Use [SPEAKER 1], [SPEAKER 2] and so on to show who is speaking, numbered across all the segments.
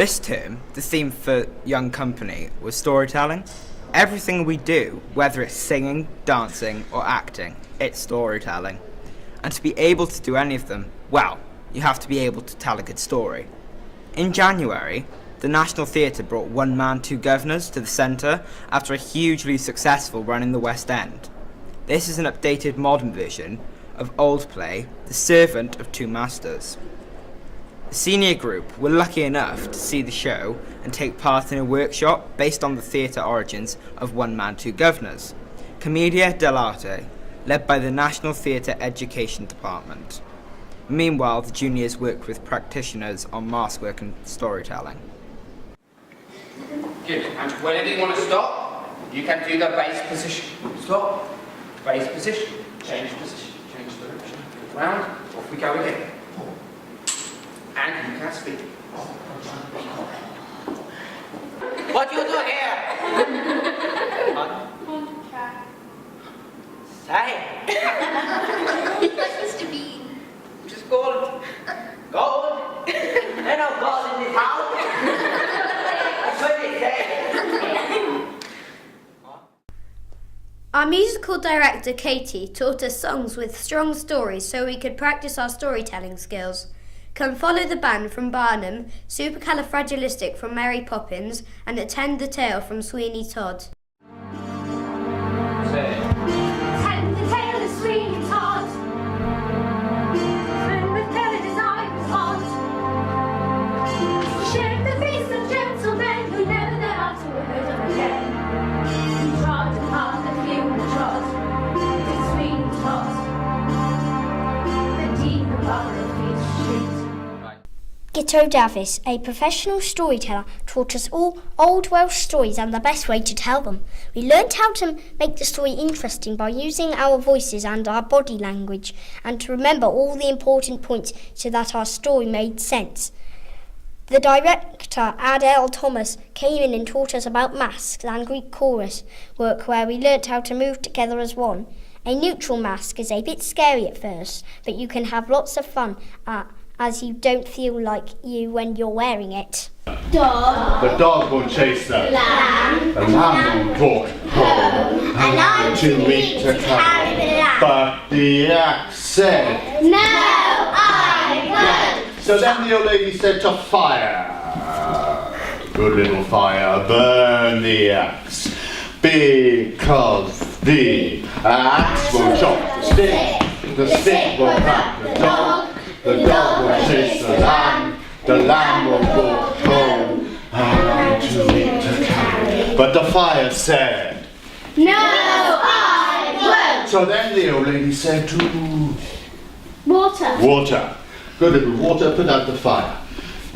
[SPEAKER 1] This term, the theme for Young Company was storytelling. Everything we do, whether it's singing, dancing, or acting, it's storytelling. And to be able to do any of them, well, you have to be able to tell a good story. In January, the National Theatre brought One Man, Two Guvnors to the centre after a hugely successful run in the West End. This is an updated modern version of old play, The Servant of Two Masters. The senior group were lucky enough to see the show and take part in a workshop based on the theatre origins of One Man, Two Guvnors, Commedia dell'arte, led by the National Theatre Education Department. Meanwhile, the juniors worked with practitioners on mask work and storytelling.
[SPEAKER 2] Good, and whenever you want to stop, you can do the base position. Stop, base position, change position, change direction, round, off we go again. And you can speak. What do you do here? Say.
[SPEAKER 3] Mr. Bean.
[SPEAKER 2] Just gold. Gold? There's no gold in this house. That's what they say.
[SPEAKER 3] Our musical director, Katie, taught us songs with strong stories so we could practice our storytelling skills. Come follow the band from Barnum, Supercalifragilistic from Mary Poppins, and attend the tale from Sweeney Todd.
[SPEAKER 4] Attend the tale of Sweeney Todd. When with Paradise I was hot. Shared the face of gentlemen who never thereafter were heard of again. He trod upon the few trod. To Sweeney Todd. The deep above the feet street.
[SPEAKER 5] Gitto Davis, a professional storyteller, taught us all old Welsh stories and the best way to tell them. We learnt how to make the story interesting by using our voices and our body language, and to remember all the important points so that our story made sense. The director, Adele Thomas, came in and taught us about masks and Greek chorus work, where we learnt how to move together as one. A neutral mask is a bit scary at first, but you can have lots of fun as you don't feel like you when you're wearing it.
[SPEAKER 4] Dog.
[SPEAKER 6] The dog will chase the
[SPEAKER 4] Lamb.
[SPEAKER 6] The lamb will talk home.
[SPEAKER 4] And I'm too weak to carry the lamb.
[SPEAKER 6] But the axe said,
[SPEAKER 4] No, I won't.
[SPEAKER 6] so then the old lady said to fire. Good little fire, burn the axe. Because the axe will chop the stick will crack the dog will chase the lamb will walk home, and I'm too weak to carry. But the fire said,
[SPEAKER 4] No, I won't.
[SPEAKER 6] so then the old lady said to
[SPEAKER 4] Water.
[SPEAKER 6] good little water, put out the fire.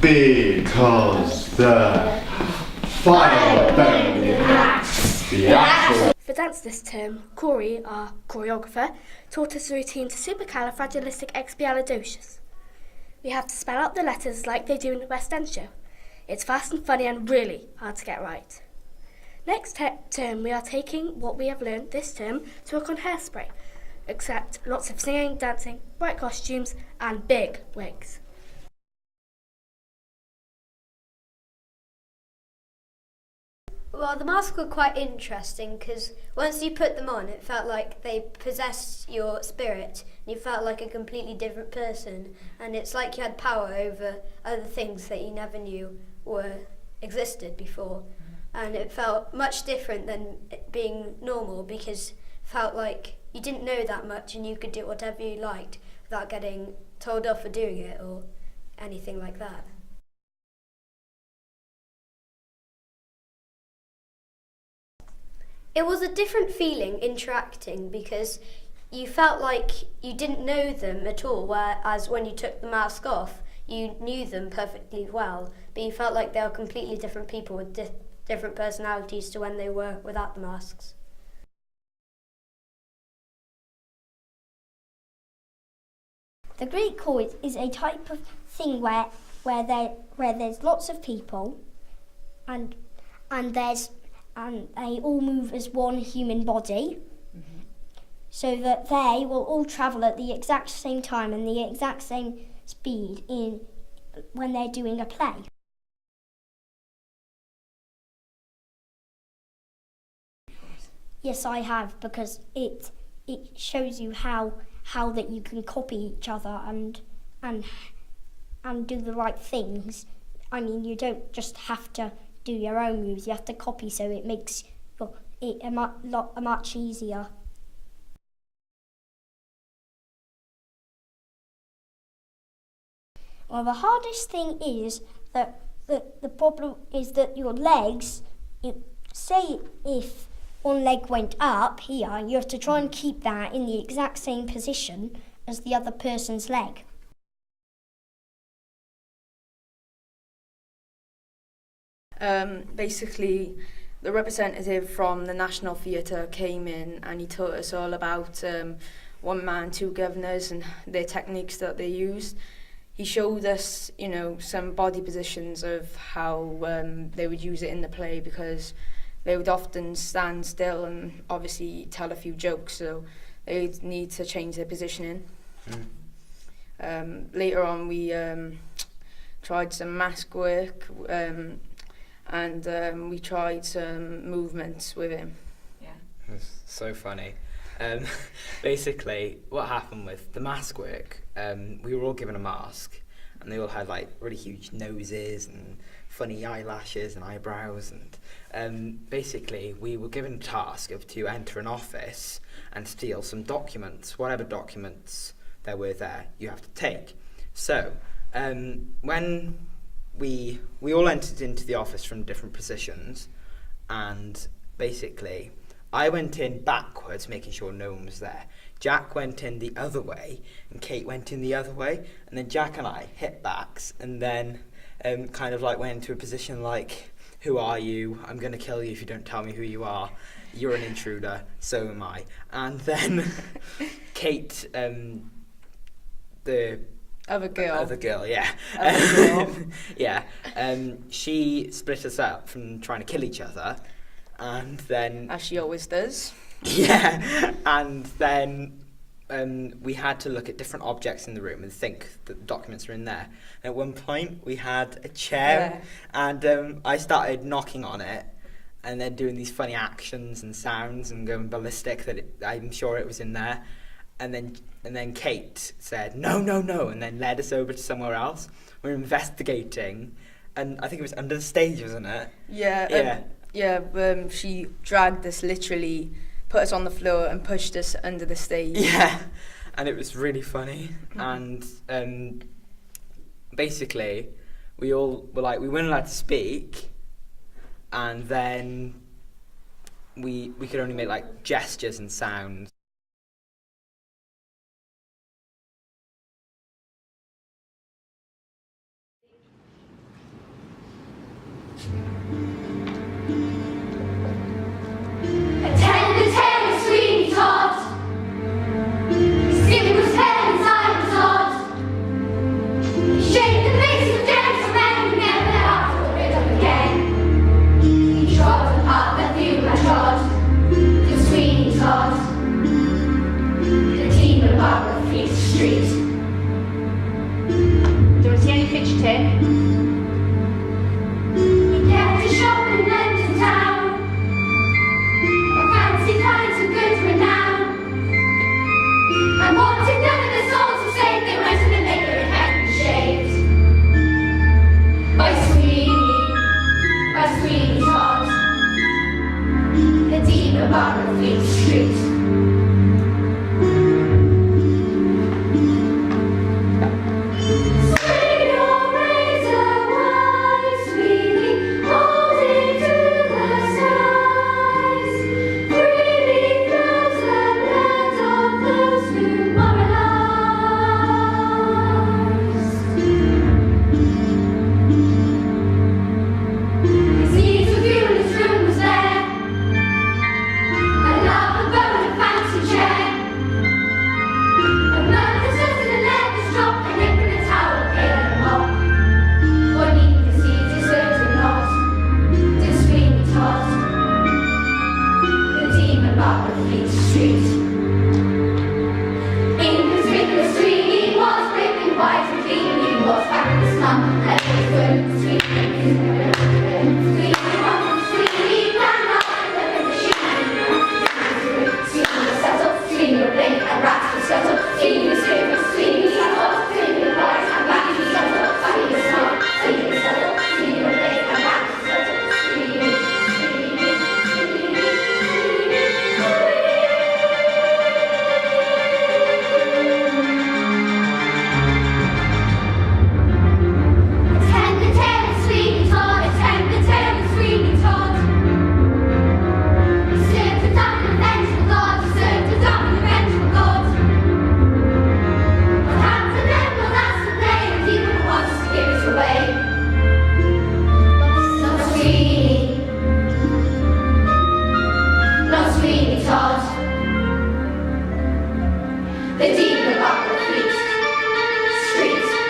[SPEAKER 6] Because the fire will burn the axe. The axe will.
[SPEAKER 7] For dance this term, Corey, our choreographer, taught us the routine to Supercalifragilisticexpialidocious. We have to spell out the letters like they do in the West End show. It's fast and funny and really hard to get right. Next term, we are taking what we have learned this term to work on Hairspray, except lots of singing, dancing, bright costumes, and big wigs.
[SPEAKER 3] Well, the masks were quite interesting because once you put them on, it felt like they possessed your spirit and you felt like a completely different person, and it's like you had power over other things that you never knew existed before. And it felt much different than it being normal because it felt like you didn't know that much and you could do whatever you liked without getting told off for doing it or anything like that. It was a different feeling interacting because you felt like you didn't know them at all, whereas when you took the mask off, you knew them perfectly well, but you felt like they were completely different people with different personalities to when they were without the masks.
[SPEAKER 5] The Greek chorus is a type of thing where there's lots of people and they all move as one human body, so that they will all travel at the exact same time and the exact same speed when they're doing a play. Yes, I have, because it shows you how that you can copy each other and do the right things. I mean, you don't just have to do your own moves, you have to copy, so it makes it much easier. Well, the hardest thing is that the problem is that your legs, say if one leg went up here, you have to try and keep that in the exact same position as the other person's leg.
[SPEAKER 8] Basically, the representative from the National Theatre came in and he taught us all about one man, two governors and their techniques that they used. He showed us, some body positions of how they would use it in the play, because they would often stand still and obviously tell a few jokes, so they'd need to change their positioning. Later on, we tried some mask work, and we tried some movements with him. Yeah,
[SPEAKER 1] It's so funny. Basically, what happened with the mask work, we were all given a mask, and they all had like really huge noses and funny eyelashes and eyebrows, and basically we were given a task of to enter an office and steal some documents, whatever documents there were there, you have to take. So when we all entered into the office from different positions, and basically I went in backwards, making sure no one was there. Jack went in the other way, and Kate went in the other way, and then Jack and I hit backs, and then kind of like went into a position like, who are you? I'm going to kill you if you don't tell me who you are. You're an intruder, so am I. And then Kate, the
[SPEAKER 8] Other girl,
[SPEAKER 1] yeah.
[SPEAKER 8] Other girl.
[SPEAKER 1] Yeah. She split us up from trying to kill each other, and then
[SPEAKER 8] as she always does.
[SPEAKER 1] yeah, and then we had to look at different objects in the room and think that the documents were in there. And at one point, we had a chair, and I started knocking on it, and then doing these funny actions and sounds and going ballistic that I'm sure it was in there. And then Kate said, no, and then led us over to somewhere else. We were investigating, and I think it was under the stage, wasn't it?
[SPEAKER 8] Yeah. She dragged us, literally put us on the floor and pushed us under the stage.
[SPEAKER 1] Yeah, and it was really funny. And basically, we all were like, we weren't allowed to speak, and then we could only make like gestures and sounds.
[SPEAKER 4] Attend the tale of Sweeney Todd. Skip was head inside the Todd. Shake the face of gentlemen who never have to rid up again. He trod upon the few I trod. The Sweeney Todd. The team of Barbara Fleet Street.
[SPEAKER 9] Don't see any picture tape.
[SPEAKER 4] He kept a shop in London town. Fancy kinds of good renown. And wanted none of the souls who said they went to the maker and had been shaved. By Sweeney Todd, the dean of Barbara Fleet Street. the deep above the fleet street.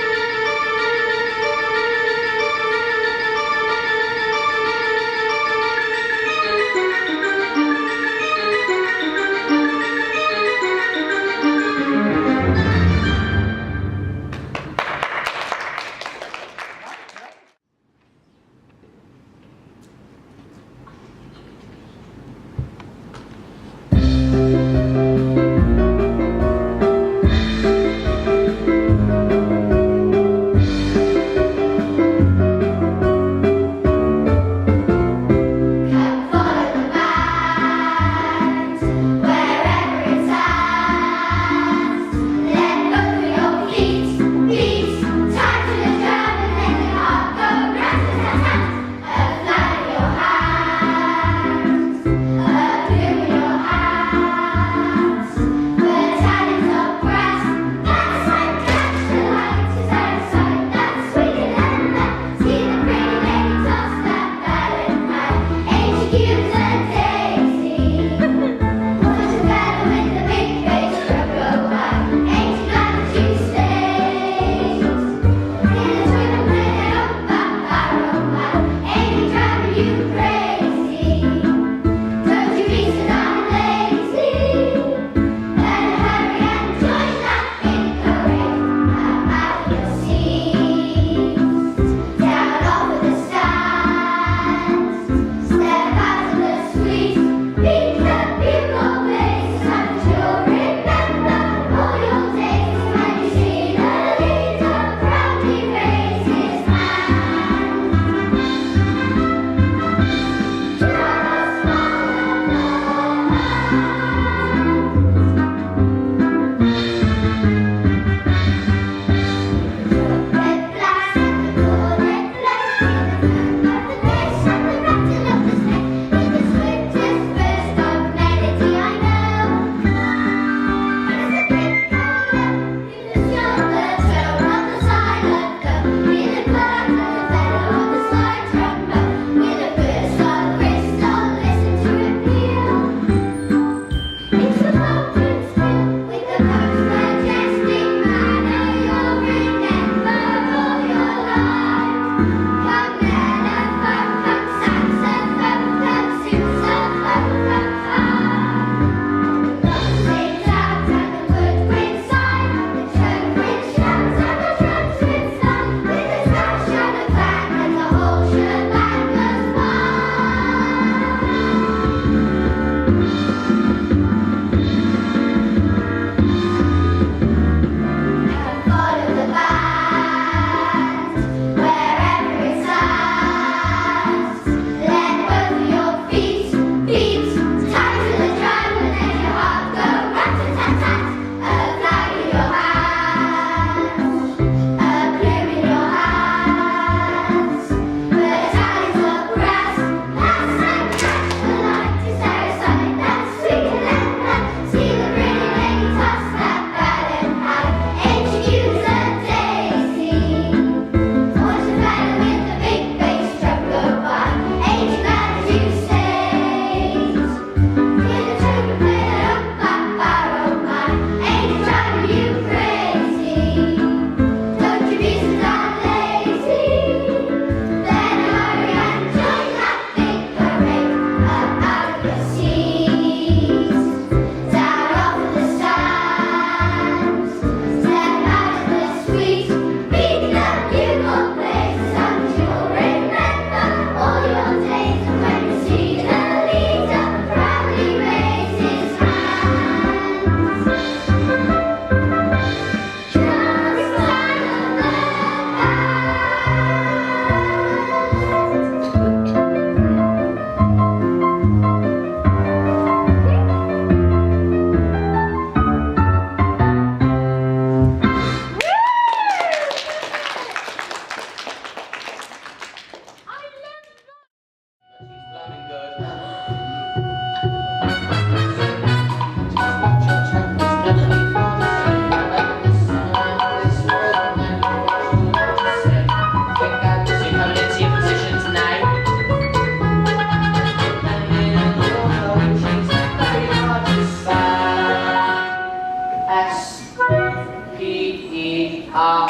[SPEAKER 2] C-A-L-I-F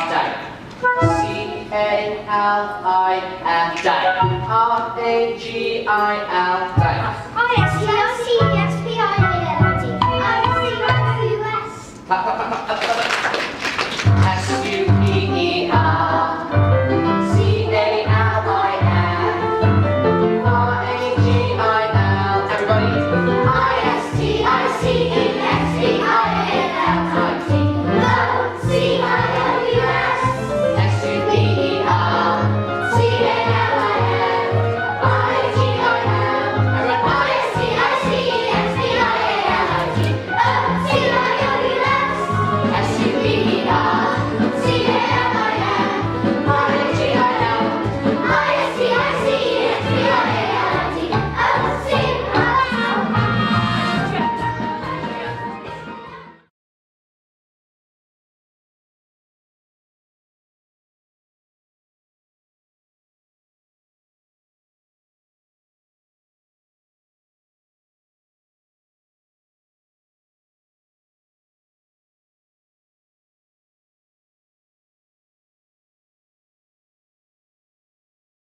[SPEAKER 2] day. C-A-L-I-F day. R-A-G-I-L day.
[SPEAKER 4] I-S-T-I-C-E-S-P-I-A-L-D. I-C-I-U-S.
[SPEAKER 2] Clap, clap, clap, clap, clap, clap.